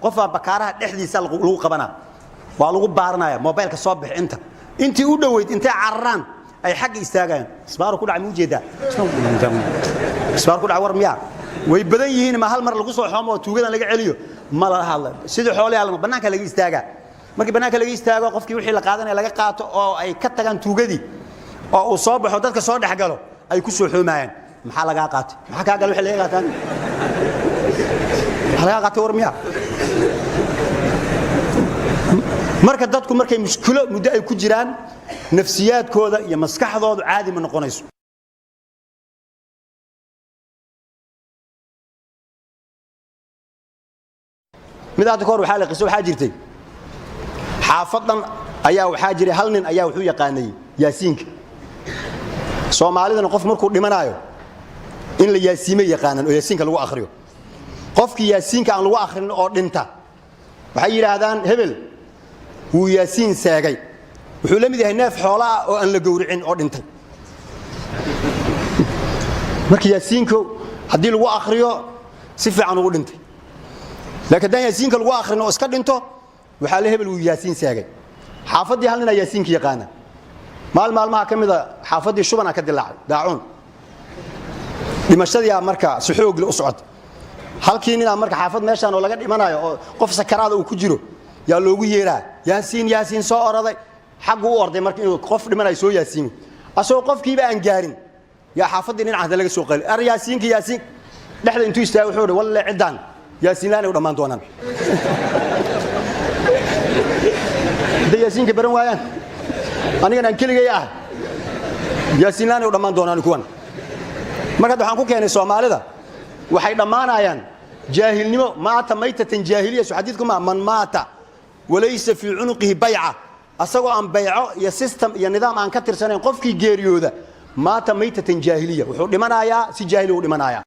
qofka bakaaraha dhexdiisa lagu qabana waa lagu baaranaya mobilka soo bix intii u dhaweyd intay cararaan ay xaq istaagaan isbaar ku dhacay ujeeda isbaar ku dhacay war miya way badan yihiin ma hal mar lagu soo xoomo tuugadan laga celiyo ma la hadla sidii xoolaha banaanka laga istaaga markii banaanka laga istaago qofkii wixii la qaadanay laga qaato oo ay ka tagaan tuugadii oo uu soo baxo dadka soo dhaxgalo ay ku soo xoomayaan maxaa laga qaatay maxaa ka gal wixii laga qaataan laga qaatay war miya marka dadku markay mushkilo muddo ay ku jiraan nafsiyaadkooda iyo maskaxdoodu caadi ma noqonayso midaad koor waxa la qiso waxa jirtay xaafadan ayaa waxa jiray hal nin ayaa wuxuu yaqaanay yaasiinka Soomaalidana qof markuu dhimanayo in la yaasiimay yaqaanan oo yaasiinka lagu akhriyo qofkii yaasiinka aan lagu akhrin oo dhinta waxay yiraahdaan hebel wuu yaasiin saagay wuxuu la mid yahay neef xoolo ah oo aan la gowricin oo dhintay markii yaasiinka hadii lagu akhriyo si fiican ugu dhintay laakiin dan yaasiinka lagu akhrino iska dhinto waxa la hebel uu yaasiin saagay xaafadii hal nin yaasiinka yaqaana maalmaha kamida xaafadii shubana ka dilaacay daacun dhimashadii marka si xoog leh u socod halkii nin marka xaafad meeshan oo laga dhimanayo oo qof sakaraad uu ku jiro yaa loogu yeeraa yaasiin soo oraday xaq uu orday markii inuu qof dhimanayo soo yaasiin asoo qofkiiba aan gaarin yaa xaafadii nin ahda laga soo qali yaasiin dhaxda intuu istaagay wuxuu yiri wallahi cidaan yaasiin laan u dhamaan doonaan yaasiinka baran waayaan anigana aan keligay yaasiin laan u dhamaan doonaan kuwan marka waxaan ku keenay Soomaalida waxay dhamaanayaan jaahilnimo maata maytatan jaahiliya xadiidku man maata walaysa fi unuqihi bay'a asagoo aan bay'o iyo system iyo nidaam aan ka tirsanayn qofkii geeriyooda maata maytatan jaahiliya wuxuu dhimanayaa si jaahili u dhimanayaa